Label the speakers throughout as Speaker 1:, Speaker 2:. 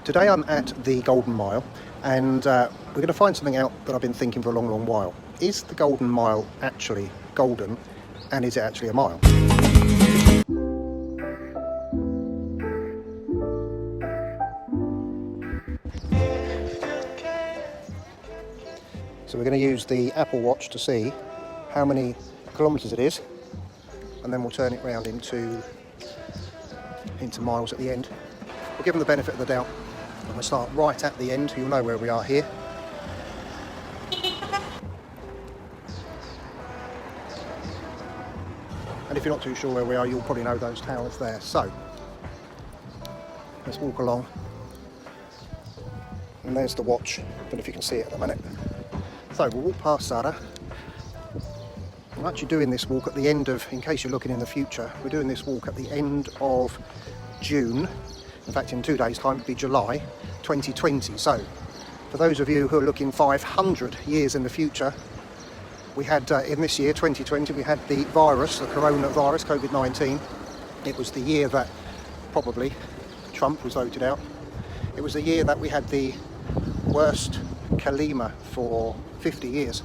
Speaker 1: Today I'm at the Golden Mile, and we're going to find something out that I've been thinking for a long while. Is the Golden Mile actually golden, and is it actually a mile? So we're going to use the Apple Watch to see how many kilometres it is, and then we'll turn it round into miles at the end. We'll give them the benefit of the doubt, and we'll start right at the end. You'll know where we are here. And if you're not too sure where we are, you'll probably know those towers there. So let's walk along. And there's the watch. Don't know if you can see it at the minute. So we'll walk past Sarah. I'm actually doing this walk at the end of, in case you're looking in the future, we're doing this walk at the end of June. In fact, in 2 days' time, it'll be July 2020. So for those of you who are looking 500 years in the future, we had, in this year, 2020, we had the virus, the coronavirus, COVID-19. It was the year that probably Trump was voted out. It was the year that we had the worst kalima for 50 years.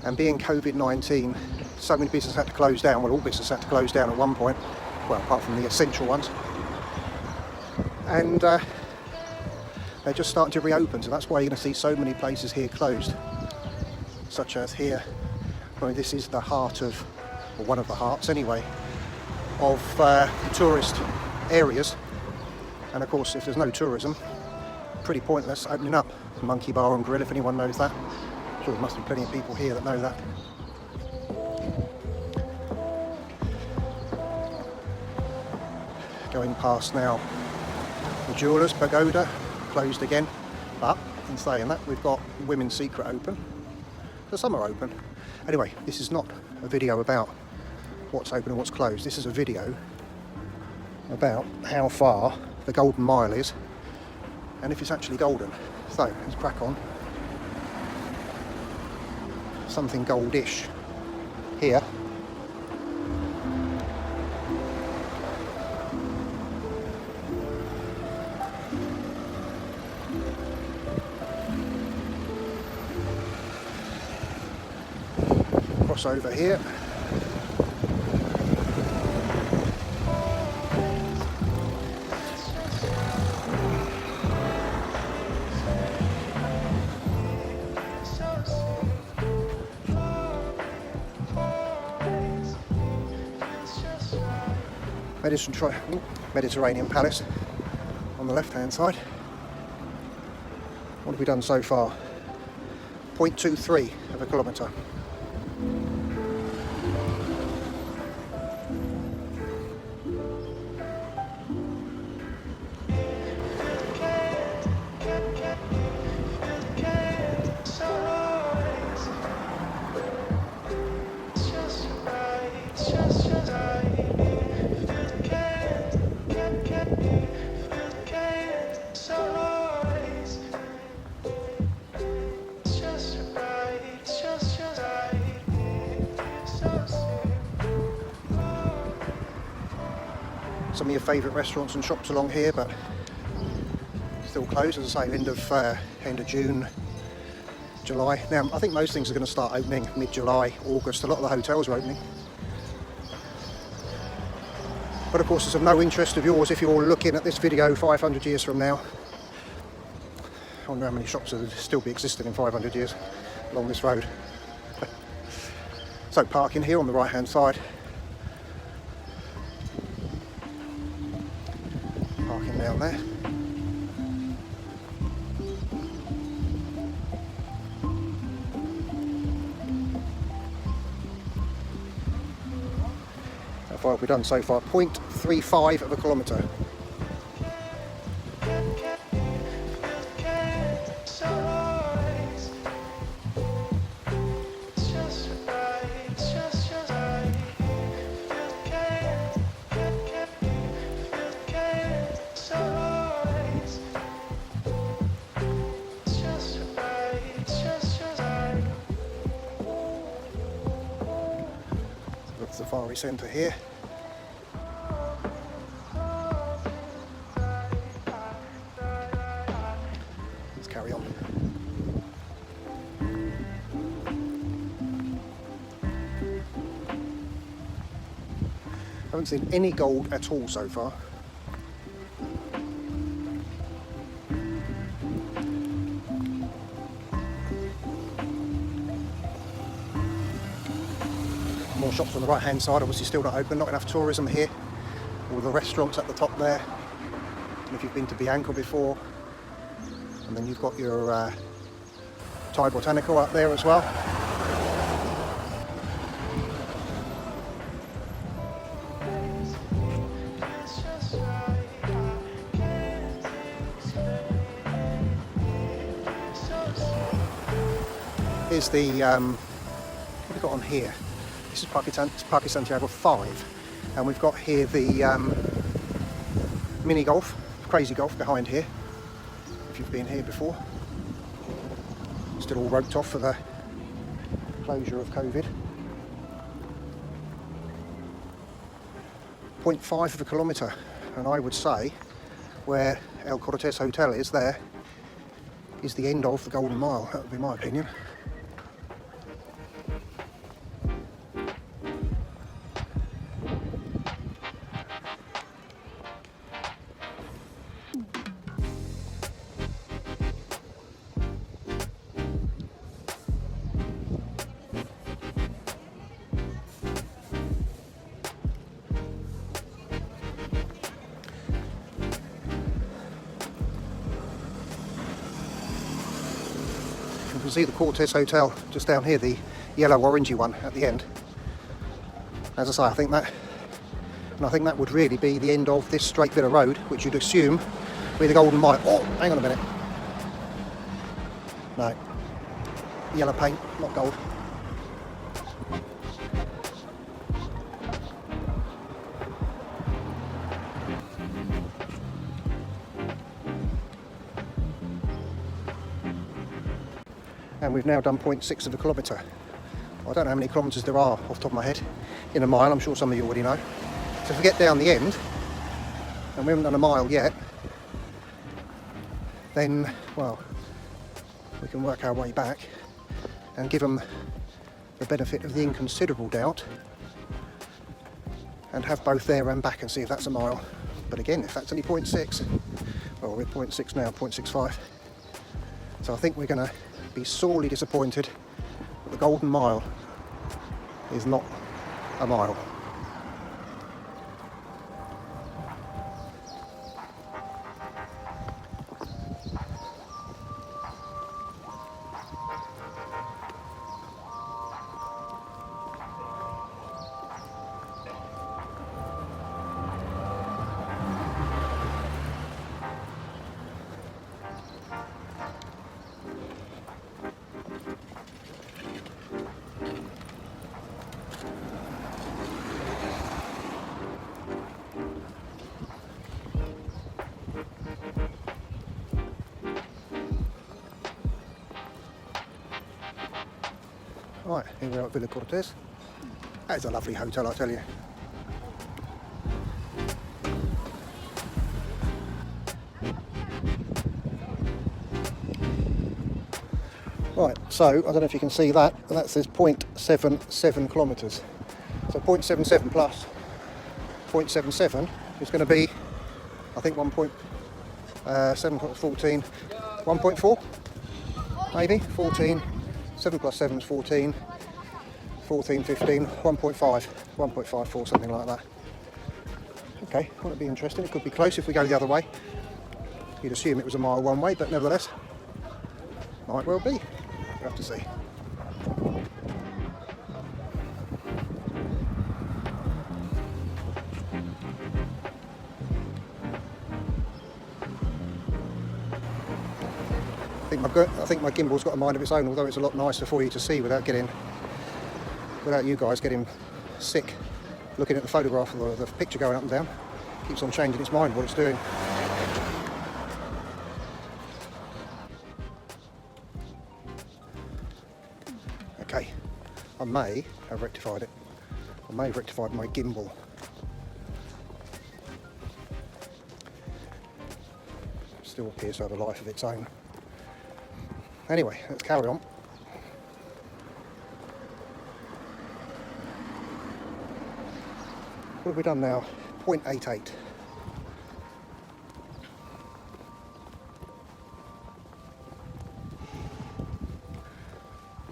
Speaker 1: And being COVID-19, so many businesses had to close down. Well, all businesses had to close down at one point. Well, apart from the essential ones. And they're just starting to reopen. So that's why you're going to see so many places here closed. Such as here. Well, this is the heart of, or one of the hearts anyway, of tourist areas. And of course, if there's no tourism, pretty pointless opening up Monkey Bar and Grill, if anyone knows that. I'm sure there must be plenty of people here that know that. Going past now the Jeweller's Pagoda, closed again. But in saying that, we've got Women's Secret open. So some are open. Anyway, this is not a video about what's open and what's closed. This is a video about how far the Golden Mile is and if it's actually golden. So let's crack on. Something goldish here. Cross over here. Mediterranean Palace on the left-hand side. What have we done so far? 0.23 of a kilometre. Some of your favourite restaurants and shops along here, but still closed, as I say, end of June, July. Now, I think most things are going to start opening mid-July, August. A lot of the hotels are opening. But of course, it's of no interest of yours if you're looking at this video 500 years from now. I wonder how many shops will still be existing in 500 years along this road. So, parking here on the right-hand side. Parking down there. How far have we done so far? 0.35 of a kilometre. Safari Centre here. Haven't seen any gold at all so far. More shops on the right hand side, obviously still not open, not enough tourism here. All the restaurants at the top there. And if you've been to Bianco before, and then you've got your Thai Botanical up there as well. Here's the, what have we got on here? This is Parque Santiago 5, and we've got here the mini golf, crazy golf behind here, if you've been here before. Still all roped off for the closure of COVID. 0.5 of a kilometre, and I would say where El Cortés Hotel is there is the end of the Golden Mile, that would be my opinion. You can see the Cortés Hotel just down here, the yellow orangey one at the end. As I say, I think that would really be the end of this straight bit of road, which you'd assume would be the Golden Mile. Oh, hang on a minute. No, yellow paint, not gold. And we've now done 0.6 of a kilometre. I don't know how many kilometres there are off the top of my head in a mile. I'm sure some of you already know. So if we get down the end, and we haven't done a mile yet, then, well, we can work our way back and give them the benefit of the inconsiderable doubt and have both there and back and see if that's a mile. But again, if that's only 0.6, well, we're at 0.6 now, 0.65. So I think we're going to be sorely disappointed that the Golden Mile is not a mile. Right, here we are at Villa Cortés. That is a lovely hotel, I tell you. Right, so I don't know if you can see that, but that says 0.77 kilometres. So 0.77 plus 0.77 is going to be, I think 1.7, 14, 1.4 maybe, 14. 7 plus 7 is 14, 14, 15, 1.5, 1.54, something like that. Okay, wouldn't it be interesting? It could be close if we go the other way. You'd assume it was a mile one way, but nevertheless, might well be. We'll have to see. I think my gimbal's got a mind of its own, although it's a lot nicer for you to see without you guys getting sick looking at the photograph or the picture going up and down. Keeps on changing its mind what it's doing. Okay, I may have rectified it. I may have rectified my gimbal. Still appears to have a life of its own. Anyway, let's carry on. What have we done now? 0.88.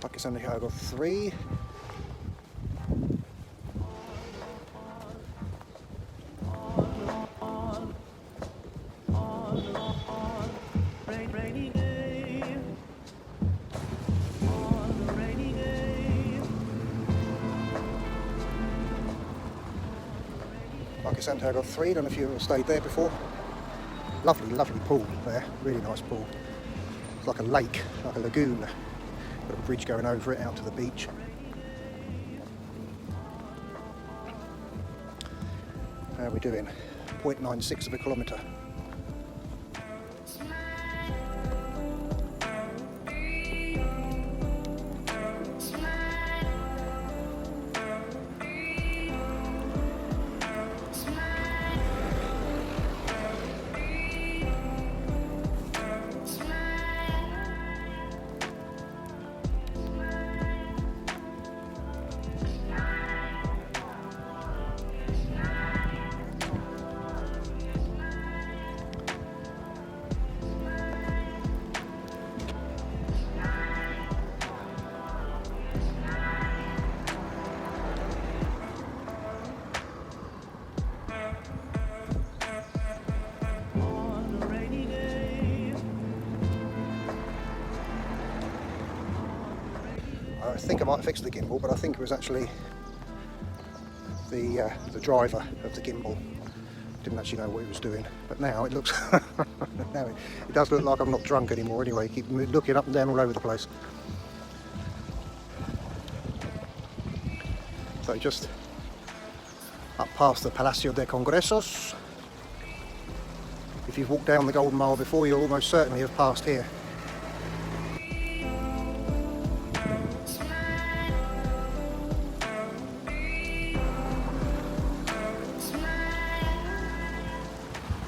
Speaker 1: Parque Santiago 3. Parque Santiago 3, don't know if you've ever stayed there before. Lovely, lovely pool there, really nice pool. It's like a lake, like a lagoon. Got a bridge going over it out to the beach. How are we doing? 0.96 of a kilometre. I think I might have fixed the gimbal, but I think it was actually the driver of the gimbal. Didn't actually know what he was doing, but now it looks now it does look like I'm not drunk anymore anyway. Keep looking up and down all over the place. So just up past the Palacio de Congresos. If you've walked down the Golden Mile before, you'll almost certainly have passed here.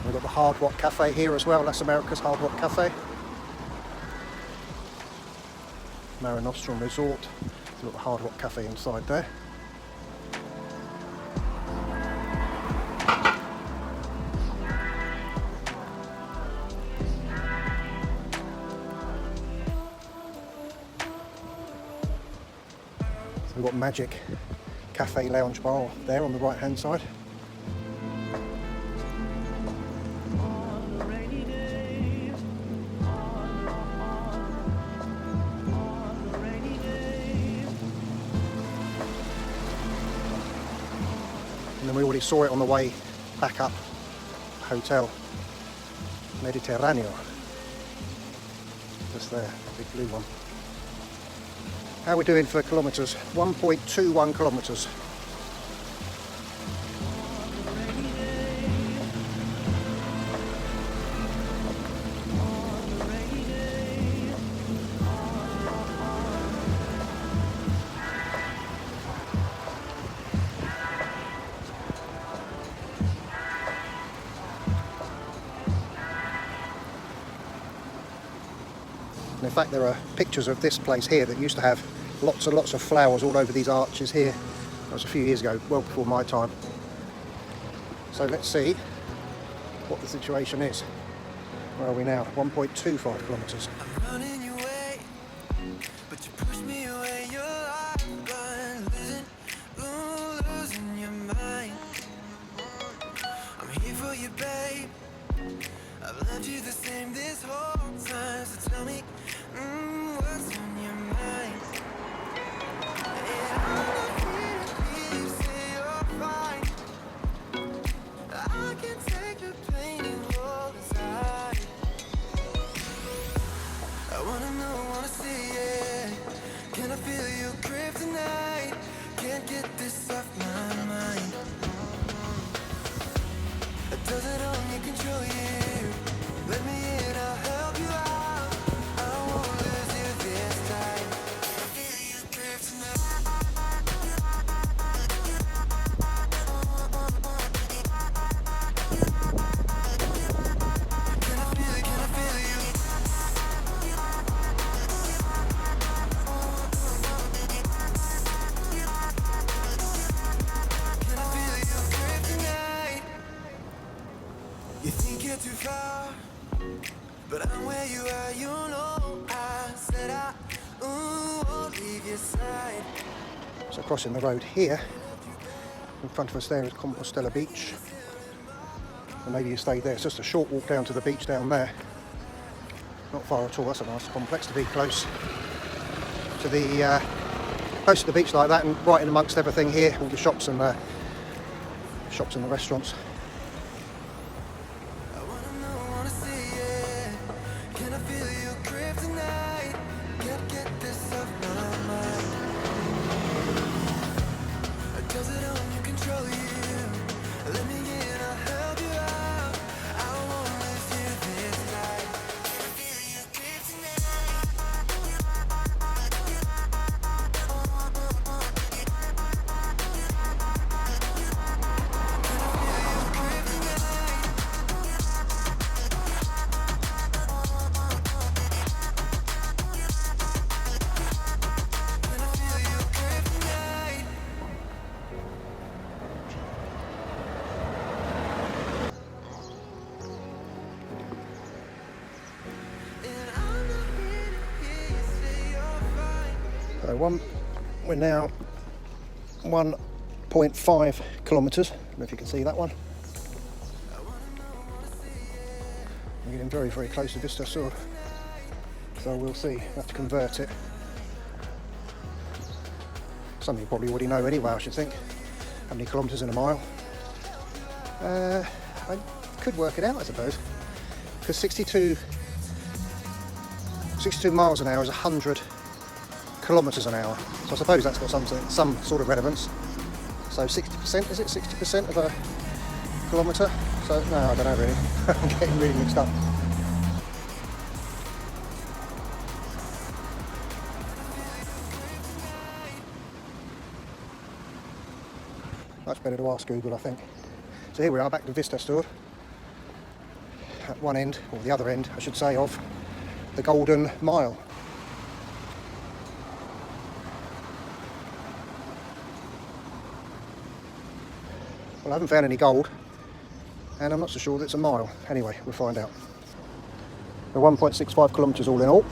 Speaker 1: We've got the Hard Rock Cafe here as well, Las Americas Hard Rock Cafe. Mare Nostrum Resort. We've got the Hard Rock Cafe inside there. So we've got Magic Cafe Lounge Bar there on the right hand side. And then we already saw it on the way back up. Hotel Mediterraneo. Just there, big blue one. How are we doing for kilometres? 1.21 kilometres. In fact, there are pictures of this place here that used to have lots and lots of flowers all over these arches here. That was a few years ago, well before my time. So let's see what the situation is. Where are we now? 1.25 kilometres.
Speaker 2: I'm running your way, but you push me away. You're like blind, losing your mind. I'm here for you, babe. I've loved you the same this whole time. So tell me, what's on your mind? And I'm not here to be you say you're fine. I can take the pain and hold inside. I wanna know, wanna see it. Can I feel your grip tonight? Can't get this off my mind. Does it only control you? Let me in, I'll help you out. I won't lose you this time. I feel your grip tonight. You think you're too far, but I'm where you are, you know. I said I won't leave your side.
Speaker 1: So crossing the road here, in front of us there is Compostela Beach. And maybe you stay there. It's just a short walk down to the beach down there. Not far at all. That's a nice complex to be close to the beach like that, and right in amongst everything here, all the shops and the restaurants.
Speaker 2: I wanna see it. Can I feel your grip tonight? Can't get this off my mind. Does it only control you? Let me in, I'll help you out. I won't lose you this night. Can I feel your grip tonight?
Speaker 1: So we're now 1.5 kilometres. I don't know if you can see that one. We're getting very, very close to Vista Sur. So we'll see. We'll have to convert it. Something you probably already know anyway, I should think. How many kilometres in a mile? I could work it out, I suppose. Because 62 miles an hour is 100 kilometres an hour. So I suppose that's got some sort of relevance. So 60%, is it 60% of a kilometre? So, no, I don't know really. I'm getting really mixed up. Much better to ask Google, I think. So here we are, back to Vista Sur. At one end, or the other end, I should say, of the Golden Mile. Well, I haven't found any gold, and I'm not so sure that it's a mile. Anyway, we'll find out. We're 1.65 kilometres all in all.